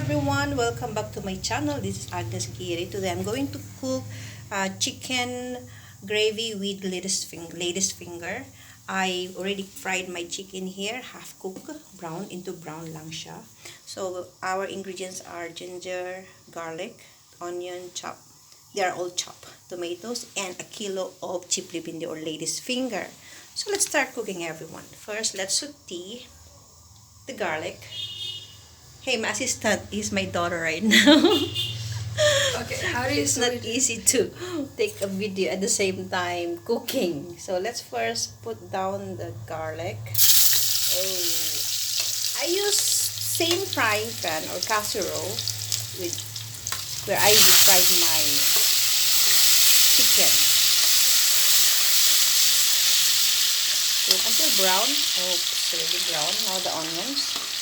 everyone, welcome back to my channel. This is Agnes Giri. Today I'm going to cook chicken gravy with latest finger. I already fried my chicken here, half cooked, brown into brown lang siya. So our ingredients are ginger, garlic, onion chopped. They are all chopped, tomatoes, and a kilo of chiplipindi or latest finger. So let's start cooking, everyone. First, let's saute the garlic. Hey, my assistant is my daughter right now. Okay, how do you It's not easy to take a video at the same time cooking. So let's first put down the garlic. Oh, I use same frying pan or casserole with where I deep fried my chicken. Cook until brown. Oh, it's already brown. Now the onions.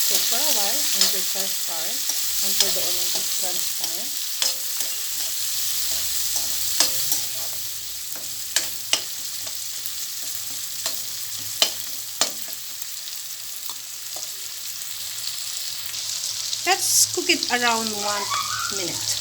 Cook for a while until transparent, until the onion is transparent. Let's cook it around 1 minute.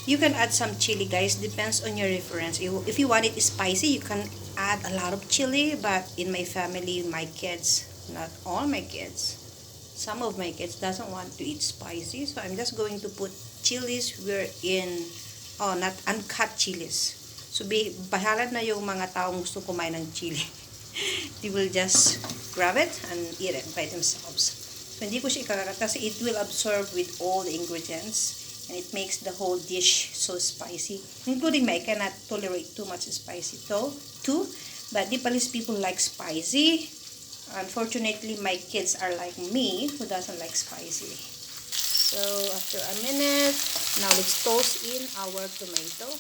You can add some chili, guys, depends on your reference. If you want it spicy, you can add a lot of chili, but in my family, my kids, not all my kids, some of my kids doesn't want to eat spicy, so I'm just going to put chilies not uncut chilies. So bahala na yung mga taong gusto kumain ng chili. They will just grab it and eat it by themselves. So hindi ko siya ikakakat kasi it will absorb with all the ingredients. And it makes the whole dish so spicy. Including me, I cannot tolerate too much spicy too. But Nepalese people like spicy. Unfortunately, my kids are like me, who doesn't like spicy. So, after a minute, now let's toast in our tomato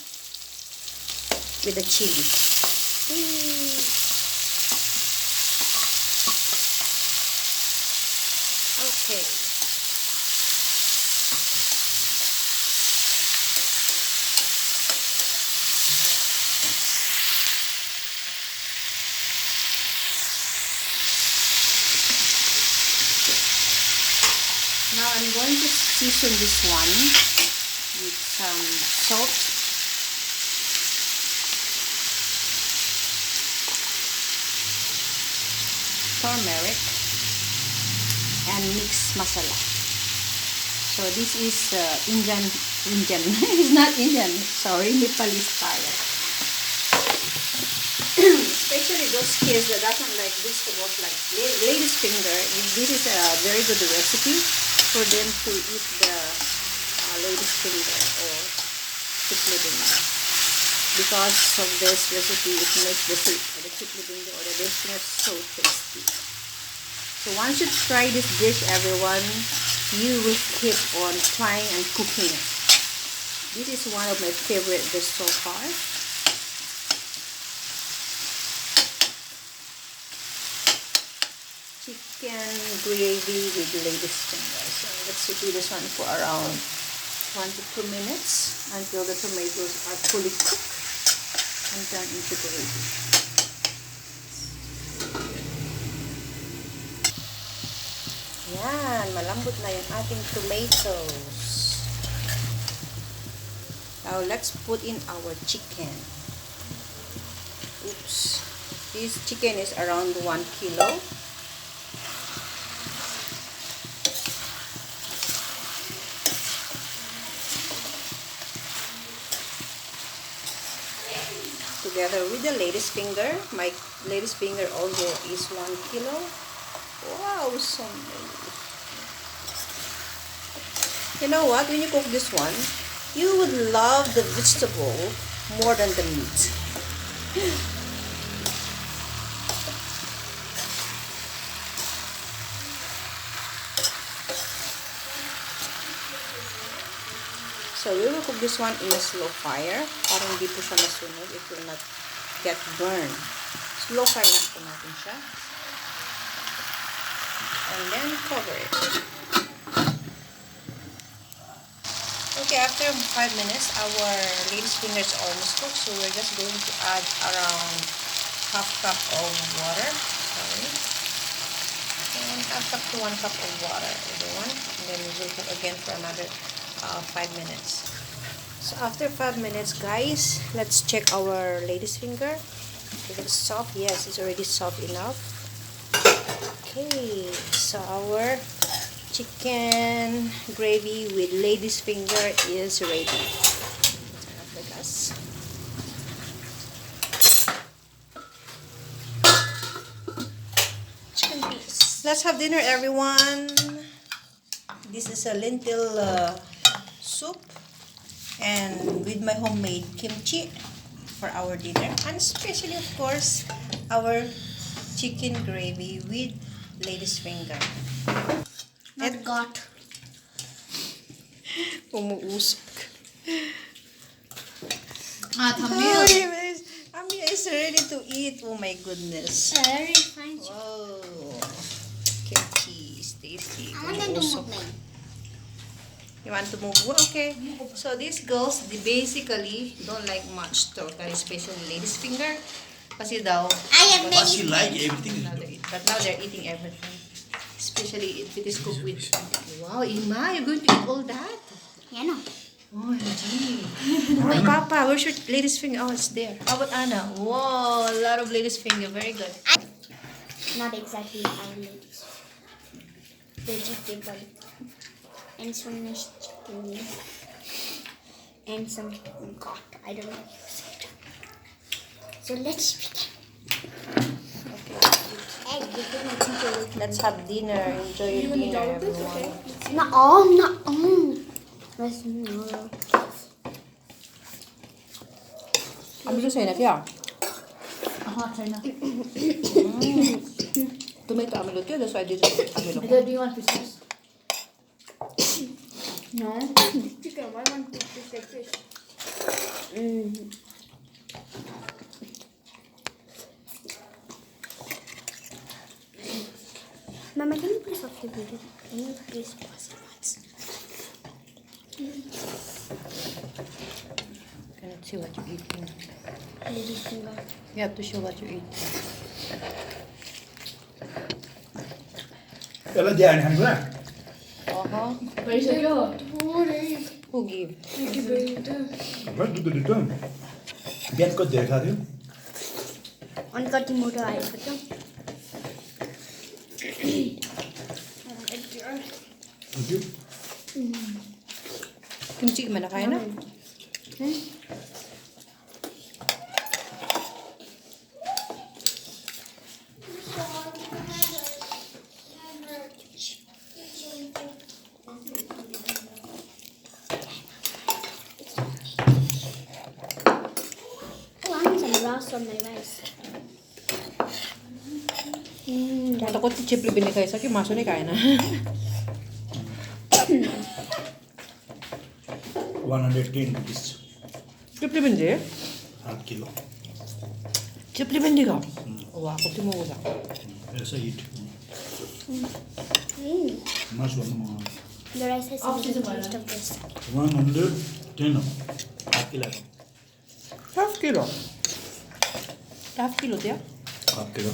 with the chili. Okay. Now I'm going to season this one with some salt, turmeric, and mixed masala. So this is Indian. It's not Indian. Sorry, Nepalese style. Especially those kids that doesn't like vegetables like lady's finger. This is a very good recipe for them to eat the lady's finger or chickpea. Because of this recipe, it makes the chickpea or the lady's finger so tasty. So once you try this dish, everyone, you will keep on trying and cooking it. This is one of my favorite dishes so far. Chicken gravy with lady's finger. So let's do this one for around 1 to 2 minutes until the tomatoes are fully cooked and turned into gravy. Yan, malambot na yung ating tomatoes. Now let's put in our chicken. Oops. This chicken is around 1 kilo. Together with the lady's finger. My lady's finger also is 1 kilo. Wow, so many. You know what? When you cook this one, you would love the vegetable more than the meat. So, we will cook this one in a slow fire. Para hindi po siya masunog. It will not get burned. Slow fire lang po natin siya. And then, cover it. Okay, after 5 minutes, our lady's finger is almost cooked. So we're just going to add around half cup of water. Sorry. And half cup to 1 cup of water, everyone. And then we'll cook again for another 5 minutes. So after 5 minutes, guys, let's check our lady's finger. If it's soft, yes, it's already soft enough. Okay, so our chicken gravy with lady's finger is ready. Turn off the gas. Chicken piece. Let's have dinner, everyone. This is a lentil soup and with my homemade kimchi for our dinner, and especially of course our chicken gravy with lady's finger. Not got. Umuusok. Thumbnail. Amia is ready to eat. Oh my goodness. Very fine. Wow. Kimchi is tasty. I want them to Umuusok. move me. You want to move? Well, okay. So these girls, they basically don't like much totally, especially lady's finger. Kasi daw, I am But she making like everything. but now they're eating everything. Especially if it is cooked with... Wow, Ima, you're going to eat all that? Yeah, no. Oh, gee. Oh, Papa, where's your lady's finger? Oh, it's there. How about Anna? Whoa, a lot of lady's finger. Very good. Not exactly our ladies. Vegetable. And some nice chicken. And some got. I don't know. So let's begin. Egg, Let's have dinner. Enjoy your dinner, everyone. not all, not all. Let's no. Ambil sa'yo na kaya? China. Tomato amilo too. That's why I did amilo. Do you want pieces? No. Chicken, why want to fish like fish? Mama, can you please off the video? Can you please pause it once? Cannot see what you're eating. Lady's finger. You have to show what you're eating. ಎಲ್ಲ ಧ್ಯಾನ ಹಂಗ Where is it go? Who give? But ಬಿಟ್ಟು ban ಕೊ ದೇಖಾ Deo On cutting motor eye. Okay Kimchi man na kaya na? Oh, I want some grass on my rice. Takot si Chip libin ni kayo. Saki maso ni kaya na. 110 rupees Chip libin di? half kilo Chip libin di ka? Wah, ako timo ko sa. ऐसा eat Mm. much one more The rice has a little taste of this. 110 half kilo Half kilo. Half kilo dia? half kilo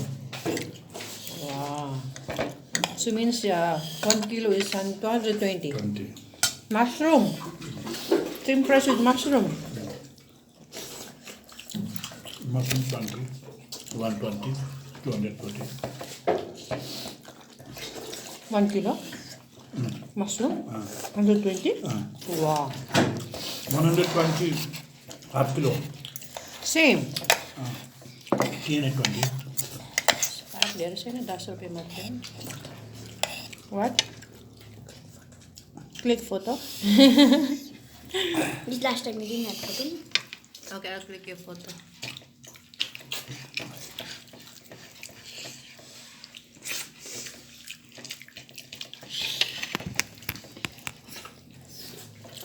Wow. So means 1 kilo is 220. 20 Mushroom. Same price with mushroom. mushroom 20 120 240 1 kilo? Mushroom? 120? Wow. 120 half kilo Same. 320 There's any 10 rupiah margin. What? Click photo. This last time we didn't have photo. Okay, I'll click your photo.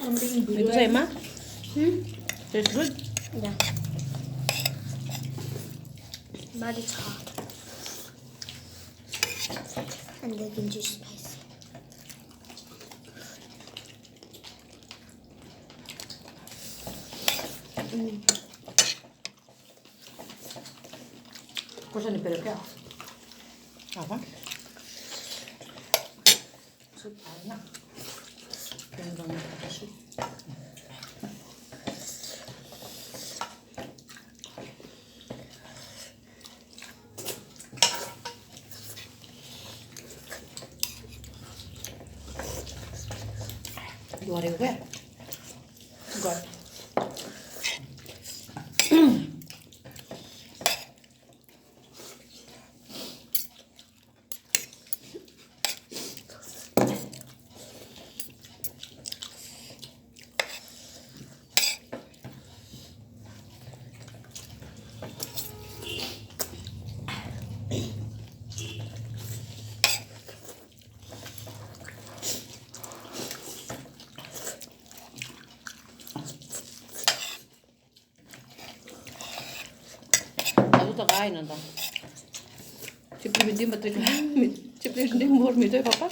I'm being May ko sa'yo, ma? Tastes good? Yeah. But it's hot. And the kimchi is spicy. Cosa ne perché? Apa? Soup enak. Tinggal soup. You are aware? God. Aku tak kain nanti. Cipli bindi matrik. Cipli bindi mur mito ya papa.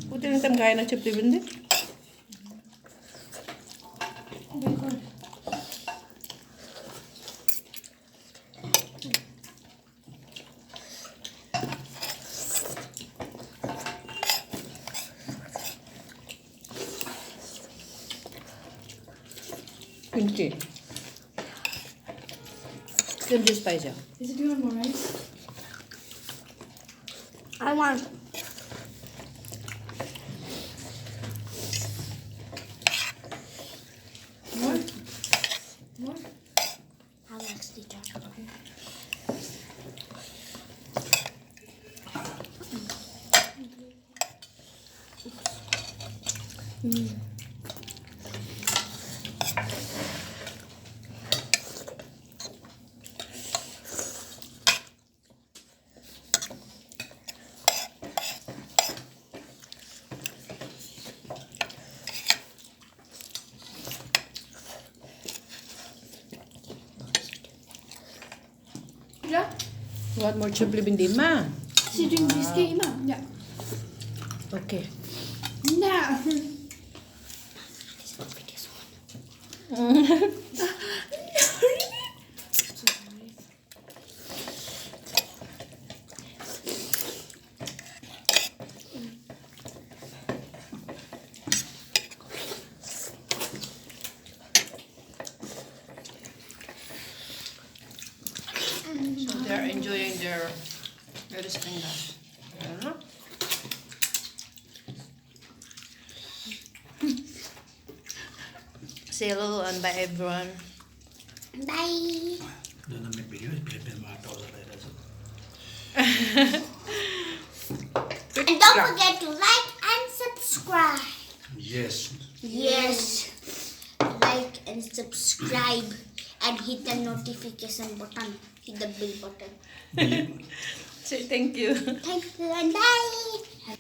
Udah nanti kain na cipli bindi. Kimchi. Kimchi spice. Is it you want more rice? I want. More? More? I'll actually try. Yeah? You want more chipli bindi ma? She drink this game, ma? Yeah. Okay. Nah. So they're enjoying their resting guys. Say hello and bye everyone. Bye. Then I make video. Pilipin mata all that as And don't forget to like and subscribe. Yes. Yes. Like and subscribe and hit the notification button. Hit the bell button. Say thank you. Thank you and bye.